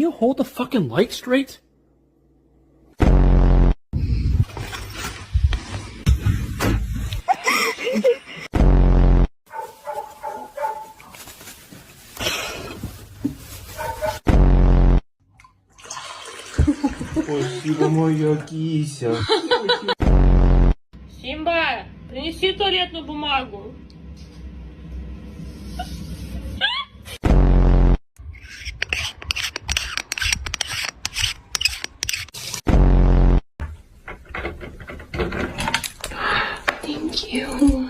you hold the fucking light straight? Спасибо, моя кися. Симба, принеси туалетную бумагу. Thank you.